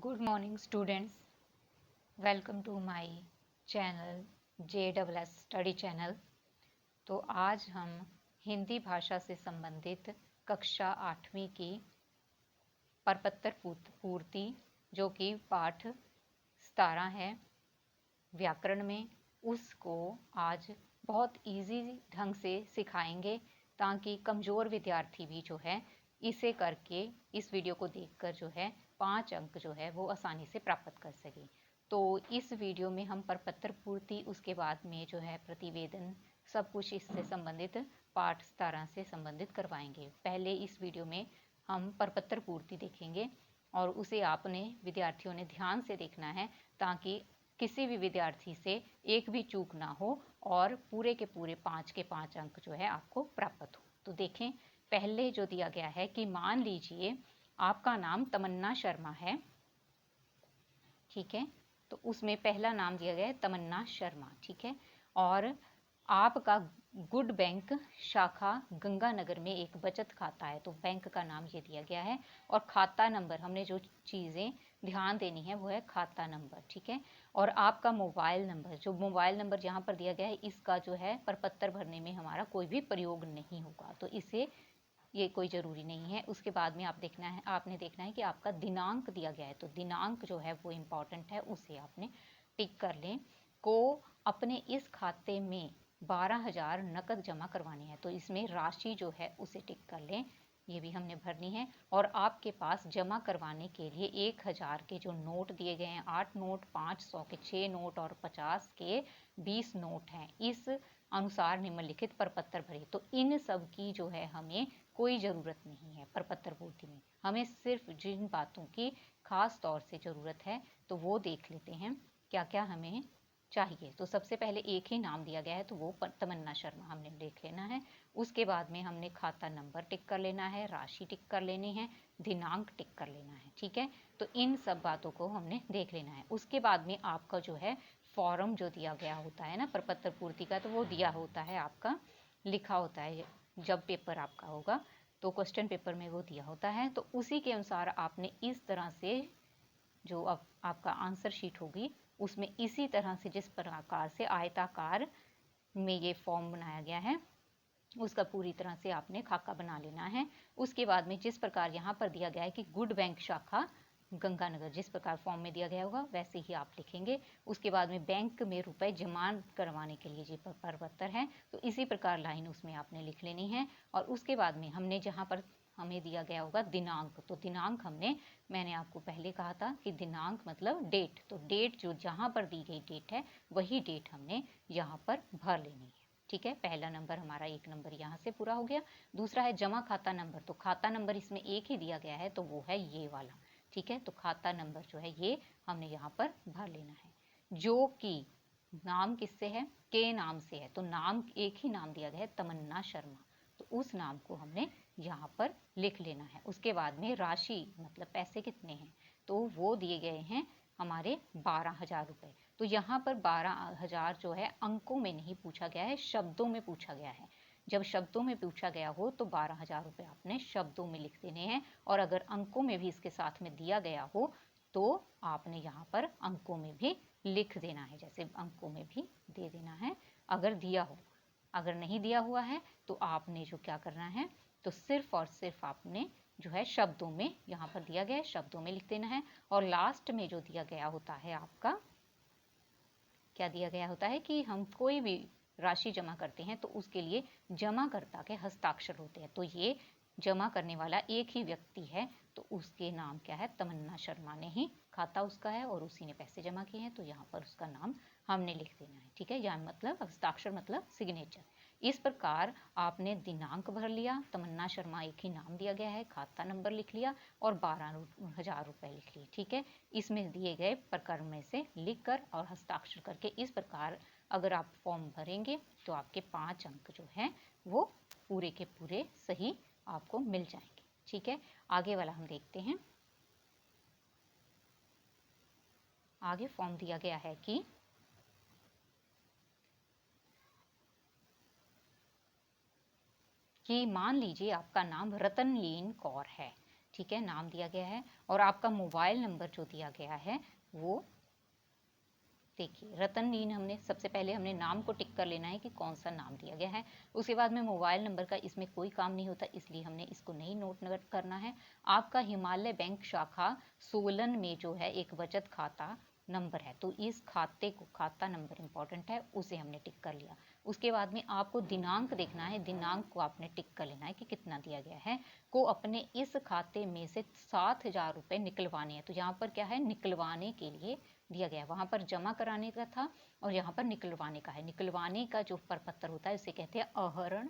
Good morning students, welcome to my channel JSS study channel. तो आज हम हिंदी भाषा से संबंधित कक्षा 8वीं की परपत्र पूर्ति जो कि पाठ 17 है व्याकरण में, उसको आज बहुत इजी ढंग से सिखाएंगे ताकि कमज़ोर विद्यार्थी भी जो है इसे करके इस वीडियो को देखकर जो है 5 अंक जो है वो आसानी से प्राप्त कर सके। तो इस वीडियो में हम परपत्र पूर्ति, उसके बाद में जो है प्रतिवेदन, सब कुछ इससे संबंधित पाठ 17 से संबंधित करवाएंगे। पहले इस वीडियो में हम परपत्र पूर्ति देखेंगे और उसे आपने विद्यार्थियों ने ध्यान से देखना है ताकि किसी भी विद्यार्थी से एक भी चूक ना हो और पूरे के पूरे 5 के 5 अंक जो है आपको प्राप्त हो। तो देखें, पहले जो दिया गया है कि मान लीजिए आपका नाम तमन्ना शर्मा है, ठीक है। तो उसमें पहला नाम दिया गया है तमन्ना शर्मा, ठीक है। और आपका गुड बैंक शाखा गंगानगर में एक बचत खाता है, तो बैंक का नाम ये दिया गया है। और खाता नंबर, हमने जो चीज़ें ध्यान देनी है वो है खाता नंबर, ठीक है। और आपका मोबाइल नंबर, जो मोबाइल नंबर यहाँ पर दिया गया है, इसका जो है प्रपत्र भरने में हमारा कोई भी प्रयोग नहीं होगा, तो इसे ये कोई ज़रूरी नहीं है। उसके बाद में आपने देखना है कि आपका दिनांक दिया गया है, तो दिनांक जो है वो इम्पॉर्टेंट है, उसे आपने टिक कर लें। को अपने इस खाते में 12,000 नकद जमा करवानी है, तो इसमें राशि जो है उसे टिक कर लें, ये भी हमने भरनी है। और आपके पास जमा करवाने के लिए 1,000 के जो नोट दिए गए हैं, 8 नोट, 500 के 6 नोट और 50 के 20 नोट हैं, इस अनुसार निम्नलिखित प्रपत्र भरे। तो इन सब की जो है हमें कोई ज़रूरत नहीं है प्रपत्र पूर्ति में, हमें सिर्फ जिन बातों की खास तौर से ज़रूरत है तो वो देख लेते हैं क्या क्या हमें चाहिए। तो सबसे पहले एक ही नाम दिया गया है, तो वो तमन्ना शर्मा हमने देख लेना है। उसके बाद में हमने खाता नंबर टिक कर लेना है, राशि टिक कर लेनी है, दिनांक टिक कर लेना है, ठीक है। तो इन सब बातों को हमने देख लेना है। उसके बाद में आपका जो है फॉर्म जो दिया गया होता है ना प्रपत्र पूर्ति का, तो वो दिया होता है आपका, लिखा होता है जब पेपर आपका होगा तो क्वेश्चन पेपर में वो दिया होता है। तो उसी के अनुसार आपने इस तरह से जो अब आपका आंसर शीट होगी उसमें इसी तरह से जिस प्रकार से आयताकार में ये फॉर्म बनाया गया है उसका पूरी तरह से आपने खाका बना लेना है। उसके बाद में जिस प्रकार यहाँ पर दिया गया है कि गुड बैंक शाखा गंगानगर, जिस प्रकार फॉर्म में दिया गया होगा वैसे ही आप लिखेंगे। उसके बाद में बैंक में रुपए जमा करवाने के लिए जो प्रपत्र है, तो इसी प्रकार लाइन उसमें आपने लिख लेनी है। और उसके बाद में हमने जहाँ पर हमें दिया गया होगा दिनांक, तो दिनांक मैंने आपको पहले कहा था कि दिनांक मतलब डेट, तो डेट जो जहाँ पर दी गई डेट है वही डेट हमने यहाँ पर भर लेनी है, ठीक है। पहला नंबर हमारा, एक नंबर यहाँ से पूरा हो गया। दूसरा है जमा खाता नंबर, तो खाता नंबर इसमें एक ही दिया गया है, तो वो है ये वाला, ठीक है। तो खाता नंबर जो है ये हमने यहाँ पर भर लेना है। जो कि नाम किससे है, के नाम से है, तो नाम एक ही नाम दिया गया है तमन्ना शर्मा, तो उस नाम को हमने यहाँ पर लिख लेना है। उसके बाद में राशि मतलब पैसे कितने हैं, तो वो दिए गए हैं हमारे 12,000 रुपये। तो यहाँ पर 12,000 जो है अंकों में नहीं पूछा गया है, शब्दों में पूछा गया है। जब शब्दों में पूछा गया हो तो 12,000 रुपये आपने शब्दों में लिख देने हैं, और अगर अंकों में भी इसके साथ में दिया गया हो तो आपने यहाँ पर अंकों में भी लिख देना है, जैसे अंकों में भी दे देना है अगर दिया हो। अगर नहीं दिया हुआ है तो आपने जो क्या करना है, तो सिर्फ और सिर्फ आपने जो है शब्दों में, यहाँ पर दिया गया है शब्दों में लिख देना है। और लास्ट में जो दिया गया होता है आपका, क्या दिया गया होता है कि हम कोई भी राशि जमा करते हैं तो उसके लिए जमाकर्ता के हस्ताक्षर होते हैं, तो ये जमा करने वाला एक ही व्यक्ति है, तो उसके नाम क्या है, तमन्ना शर्मा ने ही खाता उसका है और उसी ने पैसे जमा किए हैं, तो यहाँ पर उसका नाम हमने लिख देना है, ठीक है। यहाँ मतलब हस्ताक्षर मतलब सिग्नेचर। इस प्रकार आपने दिनांक भर लिया, तमन्ना शर्मा एक ही नाम दिया गया है, खाता नंबर लिख लिया और 12,000 रुपये लिख लिए, ठीक है। इसमें दिए गए प्रकरण में से लिख कर और हस्ताक्षर करके इस प्रकार अगर आप फॉर्म भरेंगे तो आपके 5 अंक जो हैं वो पूरे के पूरे सही आपको मिल जाएंगे, ठीक है। आगे वाला हम देखते हैं। आगे फॉर्म दिया गया है कि मान लीजिए आपका नाम रतनलीन कौर है, ठीक है, नाम दिया गया है। और आपका मोबाइल नंबर जो दिया गया है वो देखिए, रतनलीन हमने सबसे पहले हमने नाम को टिक कर लेना है कि कौन सा नाम दिया गया है। उसके बाद में मोबाइल नंबर का इसमें कोई काम नहीं होता, इसलिए हमने इसको नहीं नोट करना है। आपका हिमालय बैंक शाखा सोलन में जो है एक बचत खाता नंबर है, तो इस खाते को, खाता नंबर इंपॉर्टेंट है, उसे हमने टिक कर लिया। उसके बाद में आपको दिनांक देखना है, दिनांक को आपने टिक कर लेना है कि कितना दिया गया है। को अपने इस खाते में से 7,000 रुपये निकलवाने हैं। तो यहाँ पर क्या है, निकलवाने के लिए दिया गया है। वहां पर जमा कराने का था और यहाँ पर निकलवाने का है। निकलवाने का जो प्रपत्र होता है उसे कहते हैं आहरण,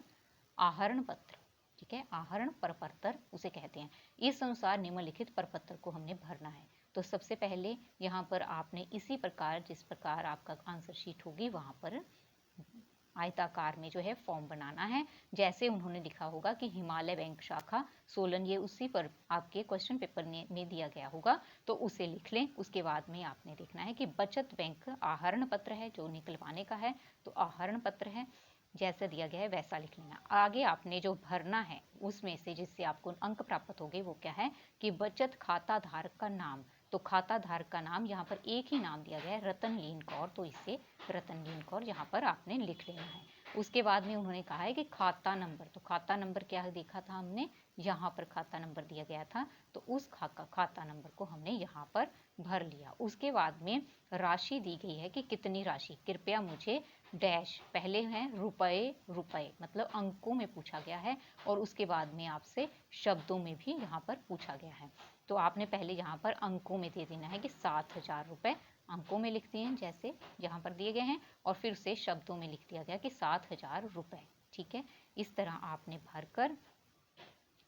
आहरण पत्र। ठीक है, आहरण प्रपत्र उसे कहते हैं। इस अनुसार निम्नलिखित प्रपत्र को हमने भरना है। तो सबसे पहले यहाँ पर आपने इसी प्रकार, जिस प्रकार आपका आंसर शीट होगी वहां पर आयताकार में जो है फॉर्म बनाना है। जैसे उन्होंने लिखा होगा कि हिमालय बैंक शाखा सोलन, ये उसी पर आपके क्वेश्चन पेपर में दिया गया होगा, तो उसे लिख लें। उसके बाद में आपने देखना है कि बचत बैंक आहरण पत्र है, जो निकलवाने का है तो आहरण पत्र है, जैसा दिया गया है वैसा लिख लेना। आगे आपने जो भरना है उसमें से जिससे आपको अंक प्राप्त हो गए वो क्या है कि बचत खाता धारक का नाम। तो खाता धारक का नाम, यहाँ पर एक ही नाम दिया गया है रतनलीन कौर, तो इसे रतनलीन कौर यहाँ पर आपने लिख लेना है। उसके बाद में उन्होंने कहा है कि खाता नंबर, तो खाता नंबर क्या देखा था हमने, यहाँ पर खाता नंबर दिया गया था, तो उस खाता नंबर को हमने यहाँ पर भर लिया। उसके बाद में राशि दी गई है कि कितनी राशि, कृपया मुझे डैश, पहले है रुपए, रुपए मतलब अंकों में पूछा गया है, और उसके बाद में आपसे शब्दों में भी यहाँ पर पूछा गया है। तो आपने पहले यहाँ पर अंकों में दे देना है कि 7,000 रुपये अंकों में लिख दिए हैं जैसे यहाँ पर दिए गए हैं, और फिर से शब्दों में लिख दिया गया कि 7,000 रुपये। ठीक है, इस तरह आपने भरकर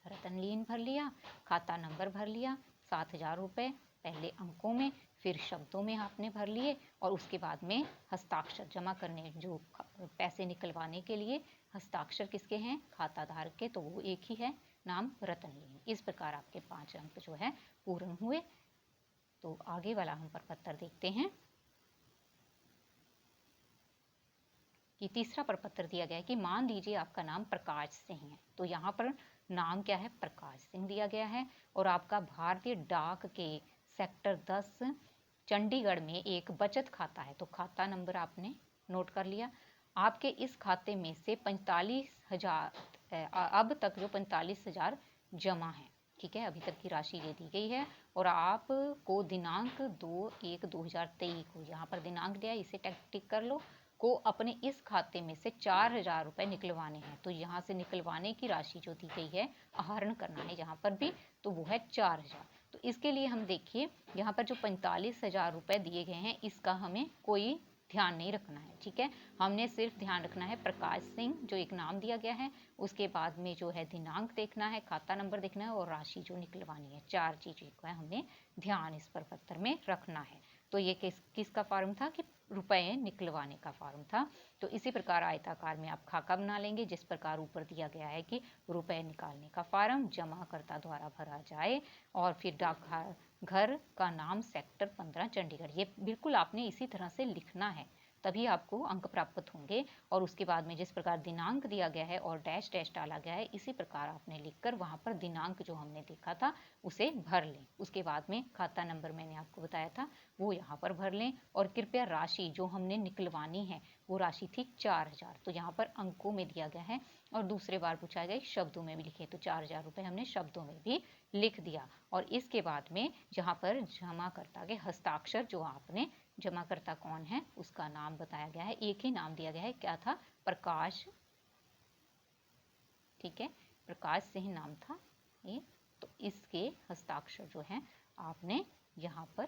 रतनलीन भर लिया, खाता नंबर भर लिया, 7,000 रुपये पहले अंकों में, फिर शब्दों में आपने भर लिए, और उसके बाद में हस्ताक्षर जमा करने, जो पैसे निकलवाने के लिए हस्ताक्षर किसके हैं, खाता धारक के, तो वो एक ही है, नाम रतनलीन। इस प्रकार आपके 5 अंक जो है पूर्ण हुए। तो आगे वाला हम प्रपत्र देखते हैं कि तीसरा प्रपत्र दिया गया है कि मान लीजिए आपका नाम प्रकाश सिंह है, तो यहाँ पर नाम क्या है, प्रकाश सिंह दिया गया है, और आपका भारतीय डाक के सेक्टर 10 चंडीगढ़ में एक बचत खाता है। तो खाता नंबर आपने नोट कर लिया। आपके इस खाते में से 45,000, अब तक जो 45,000 जमा है, ठीक है, अभी तक की राशि ये दी गई है, और आपको दिनांक 2/1/2023 को, यहाँ पर दिनांक दिया है, इसे टिक कर लो, को अपने इस खाते में से 4,000 रुपये निकलवाने हैं। तो यहाँ से निकलवाने की राशि जो दी गई है, आहरण करना है यहाँ पर भी, तो वो है 4,000। तो इसके लिए हम देखिए यहाँ पर जो 45,000 रुपये दिए गए हैं, इसका हमें कोई ध्यान नहीं रखना है। ठीक है, हमने सिर्फ ध्यान रखना है प्रकाश सिंह जो एक नाम दिया गया है, उसके बाद में जो है दिनांक देखना है, खाता नंबर देखना है, और राशि जो निकलवानी है। 4 चीज़ों का हमने ध्यान इस प्रपत्र में रखना है। तो ये किसका फॉर्म था कि रुपए निकलवाने का फॉर्म था। तो इसी प्रकार आयताकार में आप खाका बना लेंगे, जिस प्रकार ऊपर दिया गया है कि रुपए निकालने का फॉर्म जमाकर्ता द्वारा भरा जाए, और फिर डाकघर घर का नाम सेक्टर 15 चंडीगढ़, ये बिल्कुल आपने इसी तरह से लिखना है, तभी आपको अंक प्राप्त होंगे। और उसके बाद में जिस प्रकार दिनांक दिया गया है और डैश डैश डाला गया है, इसी प्रकार आपने लिखकर वहां पर दिनांक जो हमने देखा था उसे भर लें। उसके बाद में खाता नंबर मैंने आपको बताया था वो यहाँ पर भर लें, और कृपया राशि जो हमने निकलवानी है वो राशि थी 4,000, तो यहाँ पर अंकों में दिया गया है, और दूसरे बार पूछा गया शब्दों में भी लिखे, तो 4,000 रुपये हमने शब्दों में भी लिख दिया। और इसके बाद में जहाँ पर जमाकर्ता के हस्ताक्षर, जो आपने जमाकर्ता कौन है उसका नाम बताया गया है, एक ही नाम दिया गया है, क्या था, प्रकाश, ठीक है, प्रकाश सिंह नाम था ये। तो इसके हस्ताक्षर जो है आपने यहाँ पर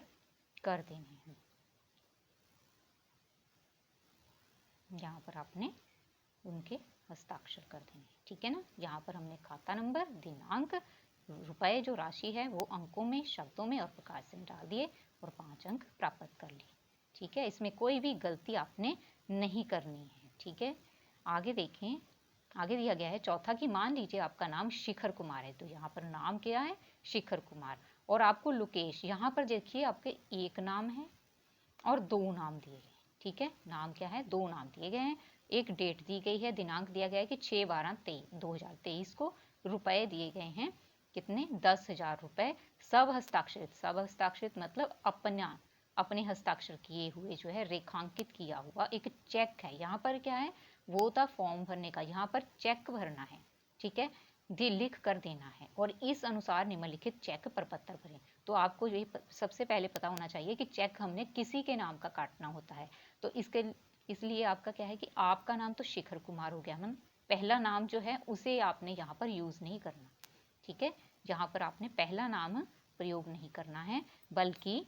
कर देने हैं, यहाँ पर आपने उनके हस्ताक्षर कर देने, ठीक है ना। यहाँ पर हमने खाता नंबर, दिनांक, रुपए जो राशि है वो अंकों में, शब्दों में और प्रकाश सिंह डाल दिए, और 5 अंक प्राप्त कर लिए। ठीक है, इसमें कोई भी गलती आपने नहीं करनी है। ठीक है, आगे देखें, आगे दिया गया है चौथा कि मान लीजिए आपका नाम शिखर कुमार है, तो यहाँ पर नाम क्या है, शिखर कुमार, और आपको लोकेश, यहाँ पर देखिए आपके एक नाम है और 2 नाम दिए गए। ठीक है, नाम क्या है, 2 नाम दिए गए हैं, एक डेट दी गई है, दिनांक दिया गया है कि 6/12/2023 को, रुपए दिए गए हैं कितने 10,000 रुपए सब हस्ताक्षरित, सब हस्ताक्षरित मतलब अपने हस्ताक्षर किए हुए जो है रेखांकित किया हुआ एक चेक है। यहाँ पर क्या है, वो था फॉर्म भरने का, यहाँ पर चेक भरना है, ठीक है, लिख कर देना है और इस अनुसार निम्नलिखित चेक प्रपत्र भरें। तो आपको यही सबसे पहले पता होना चाहिए कि चेक हमने किसी के नाम का काटना होता है। तो इसलिए आपका क्या है कि आपका नाम तो शिखर कुमार हो गया, पहला नाम जो है उसे आपने यहाँ पर यूज नहीं करना, ठीक है, यहाँ पर आपने पहला नाम प्रयोग नहीं करना है, बल्कि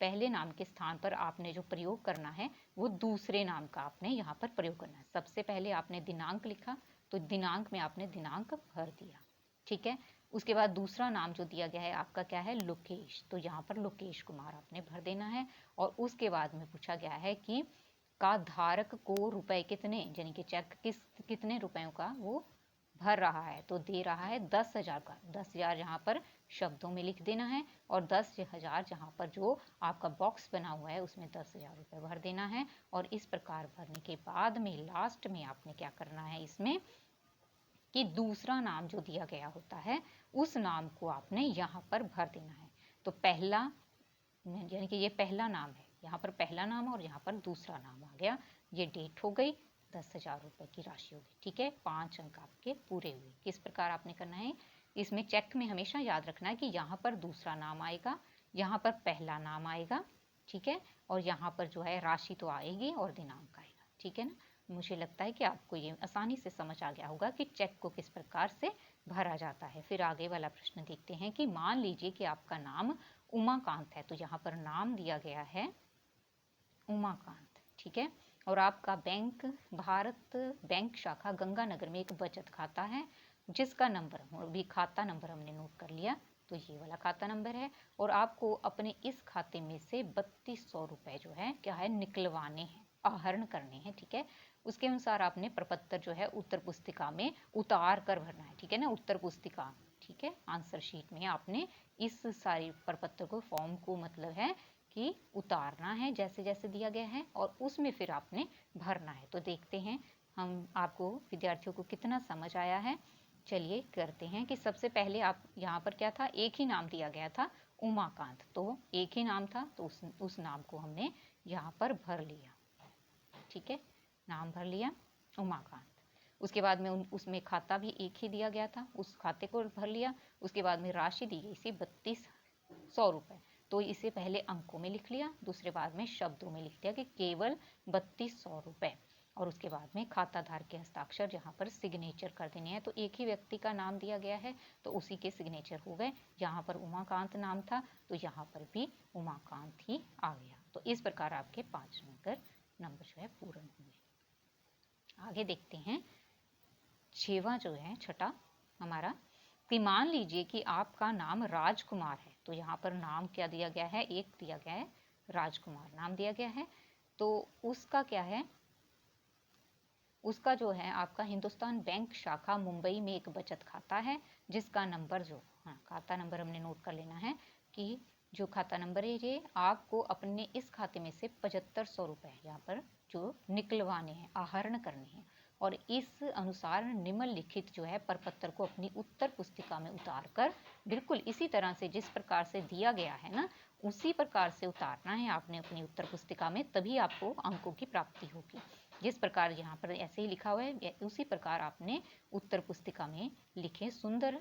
पहले नाम के स्थान पर आपने जो प्रयोग करना है वो दूसरे नाम का आपने यहाँ पर प्रयोग करना है। सबसे पहले आपने दिनांक लिखा, तो दिनांक में आपने दिनांक भर दिया, ठीक है। उसके बाद दूसरा नाम जो दिया गया है आपका क्या है, लोकेश, तो यहाँ पर लोकेश कुमार आपने भर देना है। और उसके बाद में पूछा गया है कि का धारक को रुपए कितने, यानी कि चेक कितने रुपयों का वो भर रहा है, तो दे रहा है 10,000 का। 10,000 यहाँ पर शब्दों में लिख देना है और 10,000 जहाँ पर जो आपका बॉक्स बना हुआ है उसमें 10,000 रुपये भर देना है। और इस प्रकार भरने के बाद में लास्ट में आपने क्या करना है इसमें कि दूसरा नाम जो दिया गया होता है उस नाम को आपने यहाँ पर भर देना है। तो पहला यानी कि ये पहला नाम है, यहाँ पर पहला नाम और यहाँ पर दूसरा नाम आ गया, ये डेट हो गई, 10,000 रुपये की राशि होगी, ठीक है। 5 अंक आपके पूरे हुए। किस प्रकार आपने करना है, इसमें चेक में हमेशा याद रखना है कि यहाँ पर दूसरा नाम आएगा, यहाँ पर पहला नाम आएगा, ठीक है, और यहाँ पर जो है राशि तो आएगी और दिनांक आएगा, ठीक है ना। मुझे लगता है कि आपको ये आसानी से समझ आ गया होगा कि चेक को किस प्रकार से भरा जाता है। फिर आगे वाला प्रश्न देखते हैं कि मान लीजिए कि आपका नाम उमाकांत है, तो यहाँ पर नाम दिया गया है उमाकांत, ठीक है, और आपका बैंक भारत बैंक शाखा गंगानगर में एक बचत खाता है जिसका नंबर भी खाता नंबर हमने नोट कर लिया, तो ये वाला खाता नंबर है। और आपको अपने इस खाते में से 3200 रुपए जो है क्या है निकलवाने हैं, आहरण करने हैं, ठीक है। उसके अनुसार आपने प्रपत्र जो है उत्तर पुस्तिका में उतार कर भरना है, ठीक है ना, उत्तर पुस्तिका, ठीक है, आंसर शीट में आपने इस सारी प्रपत्र को फॉर्म को मतलब है कि उतारना है जैसे जैसे दिया गया है और उसमें फिर आपने भरना है। तो देखते हैं हम आपको विद्यार्थियों को कितना समझ आया है। चलिए करते हैं कि सबसे पहले आप यहाँ पर क्या था, एक ही नाम दिया गया था उमाकांत, तो एक ही नाम था तो उस नाम को हमने यहाँ पर भर लिया, ठीक है, नाम भर लिया उमाकांत। उसके बाद में उसमें खाता भी एक ही दिया गया था, उस खाते को भर लिया। उसके बाद में राशि दी गई थी 3200 रुपये, तो इसे पहले अंकों में लिख लिया, दूसरे बाद में शब्दों में लिख दिया कि केवल 3200 रुपये। और उसके बाद में खाताधारक के हस्ताक्षर यहाँ पर सिग्नेचर कर देने हैं, तो एक ही व्यक्ति का नाम दिया गया है तो उसी के सिग्नेचर हो गए। यहाँ पर उमाकांत नाम था तो यहाँ पर भी उमाकांत ही आ गया। तो इस प्रकार आपके 5 नंबर जो है पूर्ण हुए। आगे देखते हैं छठा जो है, छठा हमारा कि मान लीजिए कि आपका नाम राजकुमार है, तो यहाँ पर नाम क्या दिया गया है, एक दिया गया है राजकुमार नाम दिया गया है, तो उसका क्या है, उसका जो है आपका हिंदुस्तान बैंक शाखा मुंबई में एक बचत खाता है जिसका नंबर जो खाता नंबर हमने नोट कर लेना है कि जो खाता नंबर है ये आपको अपने इस खाते में से 7500 रुपये यहाँ पर जो निकलवाने हैं, आहरण करने हैं। और इस अनुसार निम्नलिखित जो है प्रपत्र को अपनी उत्तर पुस्तिका में उतार कर बिल्कुल इसी तरह से जिस प्रकार से दिया गया है ना उसी प्रकार से उतारना है आपने अपनी उत्तर पुस्तिका में, तभी आपको अंकों की प्राप्ति होगी। जिस प्रकार यहाँ पर ऐसे ही लिखा हुआ है उसी प्रकार आपने उत्तर पुस्तिका में लिखे सुंदर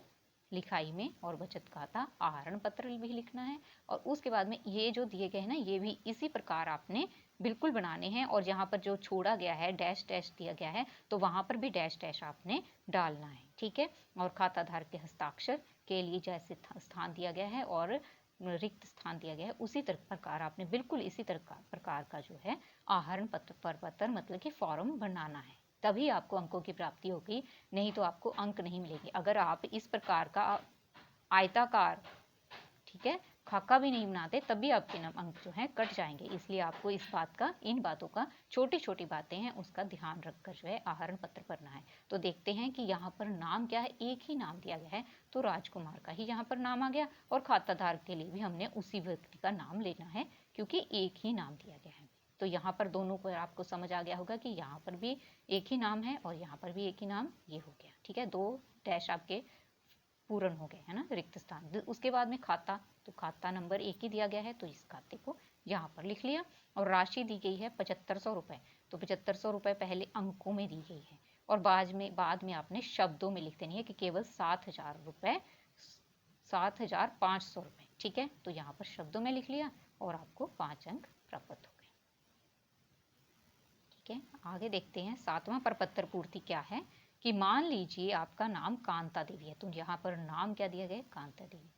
लिखाई में और बचत खाता आहरण पत्र भी लिखना है। और उसके बाद में ये जो दिए गए हैं ना ये भी इसी प्रकार आपने बिल्कुल बनाने हैं। और यहाँ पर जो छोड़ा गया है डैश डैश दिया गया है तो वहाँ पर भी डैश डैश आपने डालना है, ठीक है। और खाताधारक के हस्ताक्षर के लिए जैसे स्थान दिया गया है और रिक्त स्थान दिया गया है उसी प्रकार आपने बिल्कुल इसी प्रकार का जो है आहरण पत्र मतलब कि फॉर्म बनाना है, तभी आपको अंकों की प्राप्ति होगी, नहीं तो आपको अंक नहीं मिलेंगे। अगर आप इस प्रकार का आयताकार, ठीक है, खाका भी नहीं बनाते तब भी आपके अंक जो है कट जाएंगे। इसलिए आपको इस बात का, इन बातों का, छोटी छोटी बातें हैं उसका ध्यान रखकर जो है आहरण पत्र भरना है। तो देखते हैं कि यहाँ पर नाम क्या है, एक ही नाम दिया गया है तो राजकुमार का ही यहाँ पर नाम आ गया और खाताधारक के लिए भी हमने उसी व्यक्ति का नाम लेना है क्योंकि एक ही नाम दिया गया है। तो यहाँ पर दोनों को आपको समझ आ गया होगा कि यहाँ पर भी एक ही नाम है और यहाँ पर भी एक ही नाम, ये हो गया, ठीक है। 2 डैश आपके पूर्ण हो गए, है ना, रिक्त स्थान। उसके बाद में खाता, तो खाता नंबर 1 ही दिया गया है तो इस खाते को यहाँ पर लिख लिया। और राशि दी गई है 7500 रुपये, तो 7500 रुपये पहले अंकों में दी गई है और बाद में आपने शब्दों में लिख देनी है कि केवल 7000 रुपये, 7500 रुपये। ठीक है, तो यहाँ पर शब्दों में लिख लिया और आपको 5 अंक प्राप्त हो गए। ठीक है, आगे देखते हैं 7वां प्रपत्र पूर्ति क्या है कि मान लीजिए आपका नाम कांता देवी है, तो यहाँ पर नाम क्या दिया गया, कांता देवी।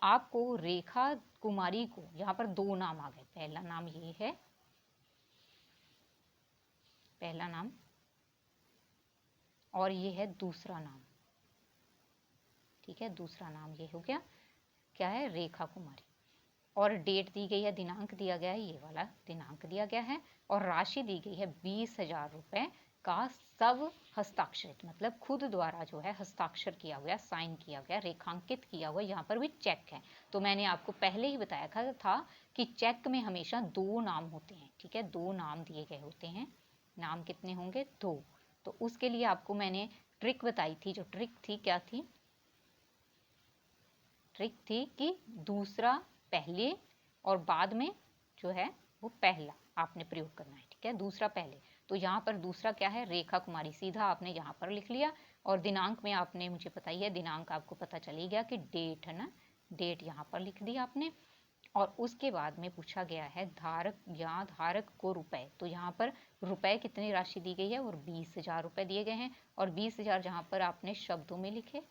आपको रेखा कुमारी को, यहाँ पर 2 नाम आ गए, पहला नाम ये है, पहला नाम, और ये है दूसरा नाम। ठीक है, दूसरा नाम ये हो गया, क्या है, रेखा कुमारी। और डेट दी गई है, दिनांक दिया गया है, ये वाला दिनांक दिया गया है। और राशि दी गई है 20,000 रुपये का सब हस्ताक्षरित, मतलब खुद द्वारा जो है हस्ताक्षर किया हुआ, साइन किया गया, रेखांकित किया हुआ, यहाँ पर भी चेक है। तो मैंने आपको पहले ही बताया था कि चेक में हमेशा 2 नाम होते हैं। ठीक है, 2 नाम दिए गए होते हैं। नाम कितने होंगे, 2। तो उसके लिए आपको मैंने ट्रिक बताई थी, जो ट्रिक थी क्या थी, ट्रिक थी कि दूसरा पहले और बाद में जो है वो पहला आपने प्रयोग करना है। ठीक है, दूसरा पहले, तो यहाँ पर दूसरा क्या है, रेखा कुमारी, सीधा आपने यहाँ पर लिख लिया। और दिनांक में आपने मुझे पता ही है, दिनांक आपको पता चल ही गया कि डेट है ना, डेट यहाँ पर लिख दी आपने। और उसके बाद में पूछा गया है धारक या धारक को रुपए, तो यहाँ पर रुपए कितनी राशि दी गई है, और 20,000 रुपए दिए गए हैं। और 20,000 जहाँ पर आपने शब्दों में लिखे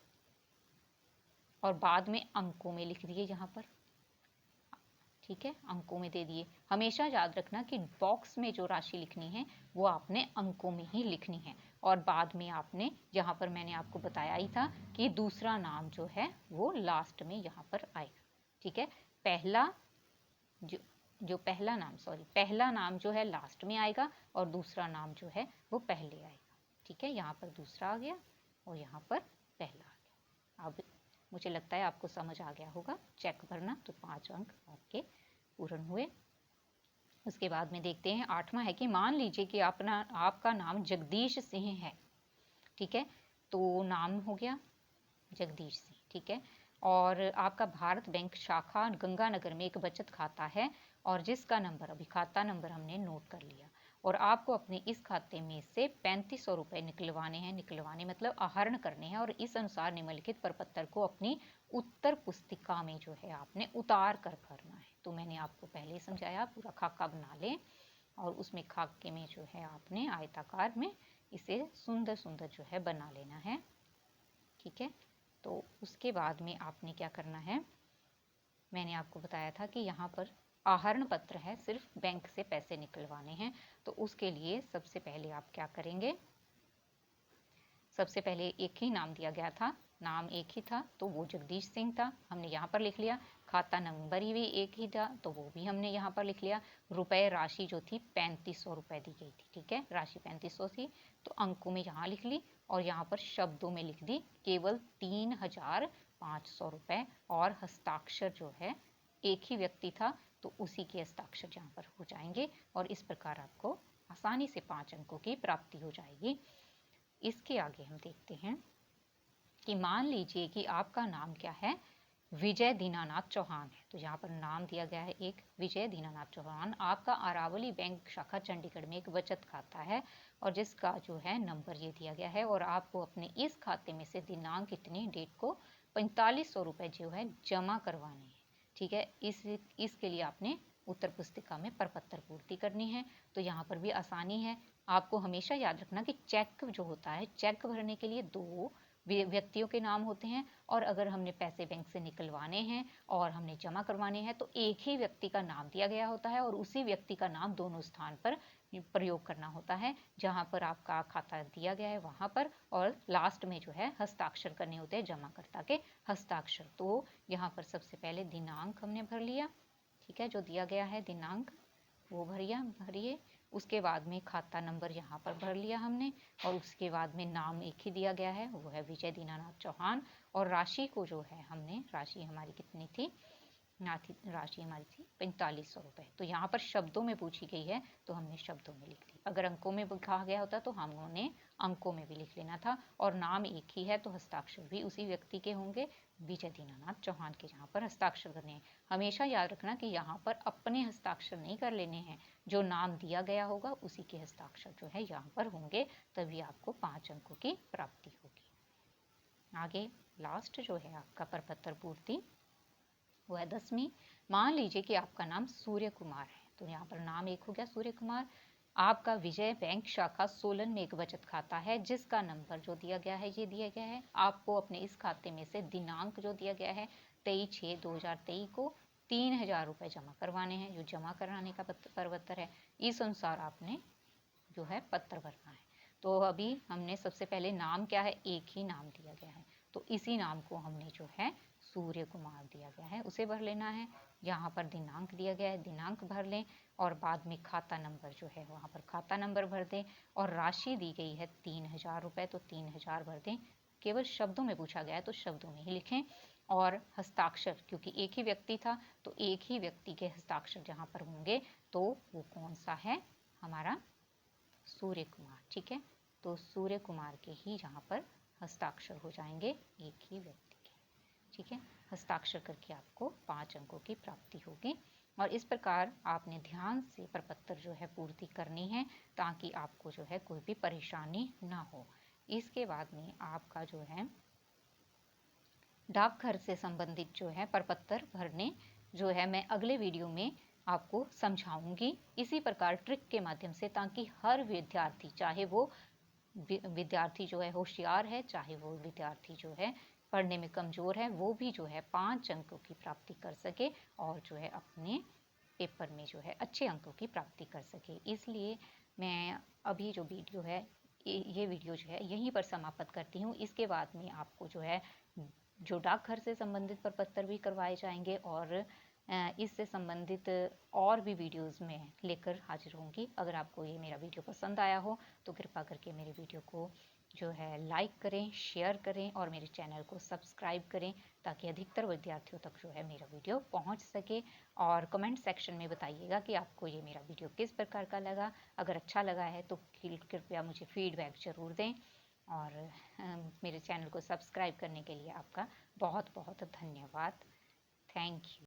और बाद में अंकों में लिख दिए यहाँ पर। ठीक है, अंकों में दे दिए। हमेशा याद रखना कि बॉक्स में जो राशि लिखनी है वो आपने अंकों में ही लिखनी है। और बाद में आपने, यहाँ पर मैंने आपको बताया ही था कि दूसरा नाम जो है वो लास्ट में यहाँ पर आएगा। ठीक है, पहला पहला नाम जो है लास्ट में आएगा और दूसरा नाम जो है वो पहले आएगा। ठीक है, यहाँ पर दूसरा आ गया और यहाँ पर पहला आ गया। अब मुझे लगता है आपको समझ आ गया होगा चेक भरना, तो 5 अंक आपके पूर्ण हुए। उसके बाद में देखते हैं 8वां है कि मान लीजिए कि आपका नाम जगदीश सिंह है। ठीक है, तो नाम हो गया जगदीश सिंह। ठीक है, और आपका भारत बैंक शाखा गंगानगर में एक बचत खाता है और जिसका नंबर, अभी खाता नंबर हमने नोट कर लिया, और आपको अपने इस खाते में से 3500 रुपये निकलवाने हैं, निकलवाने मतलब आहरण करने हैं, और इस अनुसार निम्नलिखित प्रपत्र को अपनी उत्तर पुस्तिका में जो है आपने उतार कर करना है। तो मैंने आपको पहले ही समझाया, पूरा खाका बना लें और उसमें खाके में जो है आपने आयताकार में इसे सुंदर सुंदर जो है बना लेना है। ठीक है, तो उसके बाद में आपने क्या करना है, मैंने आपको बताया था कि यहाँ पर आहरण पत्र है, सिर्फ बैंक से पैसे निकलवाने हैं। तो उसके लिए सबसे पहले आप क्या करेंगे, सबसे पहले एक ही नाम दिया गया था, नाम एक ही था तो वो जगदीश सिंह था, हमने यहाँ पर लिख लिया। खाता नंबर ही भी एक ही था तो वो भी हमने यहाँ पर लिख लिया। रुपए राशि जो थी 3500 रुपये दी गई थी। ठीक है, राशि 3500 थी तो अंकों में यहाँ लिख ली और यहाँ पर शब्दों में लिख दी केवल 3500 रुपये। और हस्ताक्षर जो है एक ही व्यक्ति था तो उसी के हस्ताक्षर यहाँ पर हो जाएंगे और इस प्रकार आपको आसानी से 5 अंकों की प्राप्ति हो जाएगी। इसके आगे हम देखते हैं कि मान लीजिए कि आपका नाम क्या है, विजय दीनानाथ चौहान है। तो यहाँ पर नाम दिया गया है एक विजय दीनानाथ चौहान। आपका अरावली बैंक शाखा चंडीगढ़ में एक बचत खाता है और जिसका जो है नंबर ये दिया गया है, और आपको अपने इस खाते में से दिनांक इतनी डेट को 4500 रुपये जो है जमा करवाने हैं। ठीक है, इसके लिए आपने उत्तर पुस्तिका में प्रपत्र पूर्ति करनी है। तो यहाँ पर भी आसानी है, आपको हमेशा याद रखना कि चेक जो होता है, चेक भरने के लिए 2 व्यक्तियों के नाम होते हैं, और अगर हमने पैसे बैंक से निकलवाने हैं और हमने जमा करवाने हैं तो एक ही व्यक्ति का नाम दिया गया होता है और उसी व्यक्ति का नाम दोनों स्थान पर प्रयोग करना होता है, जहां पर आपका खाता दिया गया है वहां पर, और लास्ट में जो है हस्ताक्षर करने होते हैं जमाकर्ता के हस्ताक्षर। तो यहाँ पर सबसे पहले दिनांक हमने भर लिया। ठीक है, जो दिया गया है दिनांक वो भरिए। उसके बाद में खाता नंबर यहाँ पर भर लिया हमने, और उसके बाद में नाम एक ही दिया गया है, वो है विजय दीनानाथ चौहान। और राशि को जो है हमने, राशि हमारी कितनी थी राशि हमारी थी 4500 रुपये। तो यहाँ पर शब्दों में पूछी गई है तो हमने शब्दों में लिख ली। अगर अंकों में कहा गया होता तो हमने अंकों में भी लिख लेना था। और नाम एक ही है तो हस्ताक्षर भी उसी व्यक्ति के होंगे, विजय दीनानाथ चौहान के जहाँ पर हस्ताक्षर करने हैं। हमेशा याद रखना कि यहाँ पर अपने हस्ताक्षर नहीं कर लेने हैं, जो नाम दिया गया होगा उसी के हस्ताक्षर जो है यहाँ पर होंगे, तभी आपको 5 अंकों की प्राप्ति होगी। आगे लास्ट जो है आपका प्रपत्र पूर्ति वो है 10वीं। मान लीजिए कि आपका नाम सूर्य कुमार है, तो यहाँ पर नाम एक हो गया सूर्य कुमार। आपका विजय बैंक शाखा सोलन में एक बचत खाता है जिसका नंबर जो दिया गया है ये दिया गया है। आपको अपने इस खाते में से दिनांक जो दिया गया है 23/6/2023 को 3000 रुपये जमा करवाने हैं, जो जमा कराने का प्रपत्र है। इस अनुसार आपने जो है पत्र भरना है। तो अभी हमने सबसे पहले नाम क्या है, एक ही नाम दिया गया है, तो इसी नाम को हमने जो है सूर्य कुमार दिया गया है उसे भर लेना है। यहाँ पर दिनांक दिया गया है, दिनांक भर लें और बाद में खाता नंबर जो है वहाँ पर खाता नंबर भर दें। और राशि दी गई है 3000 रुपये, तो 3000 भर दें। केवल शब्दों में पूछा गया है तो शब्दों में ही लिखें। और हस्ताक्षर, क्योंकि एक ही व्यक्ति था तो एक ही व्यक्ति के हस्ताक्षर जहाँ पर होंगे तो वो कौन सा है, हमारा सूर्य कुमार। ठीक है, तो सूर्य कुमार के ही यहाँ पर हस्ताक्षर हो जाएंगे, एक ही व्यक्ति के। ठीक है, हस्ताक्षर करके आपको 5 अंकों की प्राप्ति होगी। और इस प्रकार आपने ध्यान से प्रपत्र जो है पूर्ति करनी है ताकि आपको जो है कोई भी परेशानी ना हो। इसके बाद में आपका जो है डाकघर से संबंधित जो है प्रपत्र भरने जो है मैं अगले वीडियो में आपको समझाऊंगी इसी प्रकार ट्रिक के माध्यम से, ताकि हर विद्यार्थी, चाहे वो विद्यार्थी जो है होशियार है, चाहे वो विद्यार्थी जो है पढ़ने में कमज़ोर है, वो भी जो है 5 अंकों की प्राप्ति कर सके और जो है अपने पेपर में जो है अच्छे अंकों की प्राप्ति कर सके। इसलिए मैं अभी जो वीडियो है ये वीडियो जो है यहीं पर समाप्त करती हूँ। इसके बाद में आपको जो है जो डाकघर से संबंधित प्रपत्र भी करवाए जाएंगे और इससे संबंधित और भी वीडियोस में लेकर हाजिर होंगी। अगर आपको ये मेरा वीडियो पसंद आया हो तो कृपा करके मेरे वीडियो को जो है लाइक करें, शेयर करें और मेरे चैनल को सब्सक्राइब करें ताकि अधिकतर विद्यार्थियों तक जो है मेरा वीडियो पहुंच सके। और कमेंट सेक्शन में बताइएगा कि आपको ये मेरा वीडियो किस प्रकार का लगा। अगर अच्छा लगा है तो कृपया मुझे फीडबैक ज़रूर दें। और मेरे चैनल को सब्सक्राइब करने के लिए आपका बहुत बहुत धन्यवाद। Thank you.